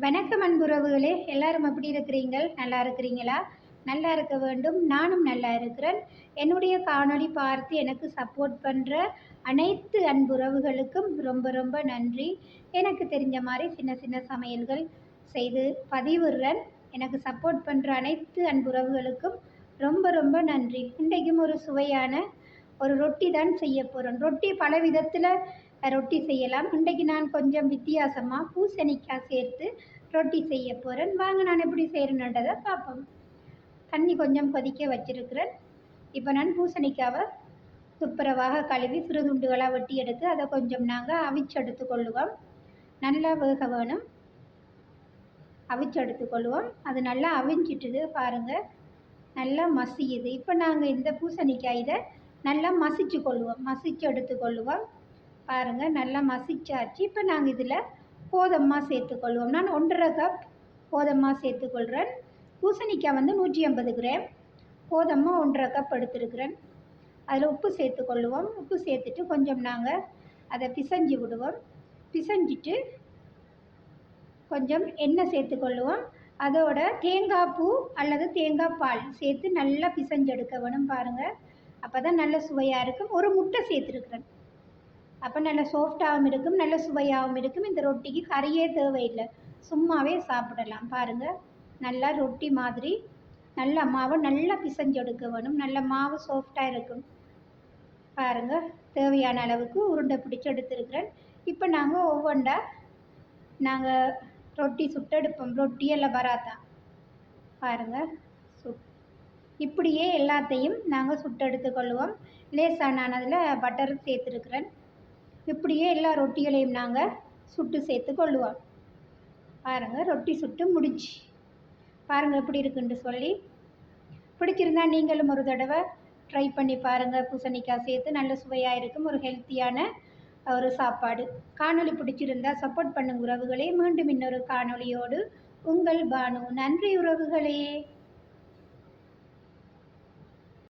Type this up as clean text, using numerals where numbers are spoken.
வணக்கம் அன்புறவுகளே, எல்லாரும் எப்படி இருக்கிறீங்கள்? நல்லா இருக்கிறீங்களா? நல்லா இருக்க வேண்டும். நானும் நல்லா இருக்கிறேன். என்னுடைய காணொளி பார்த்து எனக்கு சப்போர்ட் பண்ணுற அனைத்து அன்புறவுகளுக்கும் ரொம்ப ரொம்ப நன்றி. எனக்கு தெரிஞ்ச மாதிரி சின்ன சின்ன சமையல்கள் செய்து பதிவிடுறேன். எனக்கு சப்போர்ட் பண்ணுற அனைத்து அன்புறவுகளுக்கும் ரொம்ப ரொம்ப நன்றி. இன்றைக்கும் ஒரு சுவையான ஒரு ரொட்டி தான் செய்ய போகிறேன். ரொட்டி பல விதத்தில் ரொட்டி செய்யலாம். இன்றைக்கு நான் கொஞ்சம் வித்தியாசமாக பூசணிக்காய் சேர்த்து ரொட்டி செய்ய போகிறேன். வாங்க நான் எப்படி செய்கிறேன்றதை பார்ப்போம். தண்ணி கொஞ்சம் கொதிக்க வச்சிருக்கிறேன். இப்போ நான் பூசணிக்காவை துப்புரவாக கழுவி சிறு துண்டுகளாக வெட்டி எடுத்து அதை கொஞ்சம் நாங்கள் அவிச்செடுத்து கொள்ளுவோம். நல்லா வேக வேணும். அவிச்செடுத்து கொள்ளுவோம். அது நல்லா அவிஞ்சிட்டுது பாருங்கள், நல்லா மசியுது. இப்போ நாங்கள் இந்த பூசணிக்காய் இதை நல்லா மசிச்சு கொள்ளுவோம், மசிச்சு எடுத்து கொள்ளுவோம். பாருங்கள், நல்லா மசிச்சாச்சு. இப்போ நாங்கள் இதில் கோதம்மா சேர்த்துக்கொள்வோம். நான் 1.5 கப் கோதம்மா சேர்த்துக்கொள்கிறேன். பூசணிக்காய் 150 கிராம், கோதம்மா 1.5 கப் எடுத்துருக்கிறேன். அதில் உப்பு சேர்த்துக்கொள்ளுவோம். உப்பு சேர்த்துட்டு கொஞ்சம் நாங்கள் அதை பிசைஞ்சு விடுவோம். பிசைஞ்சிட்டு கொஞ்சம் எண்ணெய் சேர்த்துக்கொள்ளுவோம். அதோட தேங்காய் பூ அல்லது தேங்காய் பால் சேர்த்து நல்லா பிசைஞ்செடுக்க வேணும். பாருங்கள், அப்போ தான் நல்ல சுவையாக இருக்கும். ஒரு முட்டை சேர்த்துருக்குறேன். அப்போ நல்ல சாஃப்டாகவும் இருக்கும், நல்ல சுவையாகவும் இருக்கும். இந்த ரொட்டிக்கு கறியே தேவையில்லை, சும்மாவே சாப்பிடலாம். பாருங்கள், நல்லா ரொட்டி மாதிரி நல்ல மாவை நல்லா பிசைஞ்செடுக்க வேணும். நல்ல மாவு சாஃப்டாக இருக்கும். பாருங்கள், தேவையான அளவுக்கு உருண்டை பிடிச்சி எடுத்துருக்கிறேன். இப்போ நாங்கள் ஒவ்வொன்றா நாங்கள் ரொட்டி சுட்டெடுப்போம். ரொட்டி எல்லாம் பராத்தா பாருங்கள், இப்படியே எல்லாத்தையும் நாங்கள் சுட்டெடுத்து கொள்வோம். லேசாக நான் அதில் பட்டர் சேர்த்துருக்குறேன். இப்படியே எல்லா ரொட்டிகளையும் நாங்கள் சுட்டு சேர்த்து கொள்ளுவோம். பாருங்கள், ரொட்டி சுட்டு முடிச்சு பாருங்கள் எப்படி இருக்குன்னு சொல்லி. பிடிச்சிருந்தா நீங்களும் ஒரு தடவை ட்ரை பண்ணி பாருங்கள். பூசணிக்காய் சேர்த்து நல்ல சுவையாக இருக்கும், ஒரு ஹெல்த்தியான ஒரு சாப்பாடு. காணொளி பிடிச்சிருந்தா சப்போர்ட் பண்ணுங்க உறவுகளே. மீண்டும் இன்னொரு காணொளியோடு உங்கள் பானு. நன்றி உறவுகளே.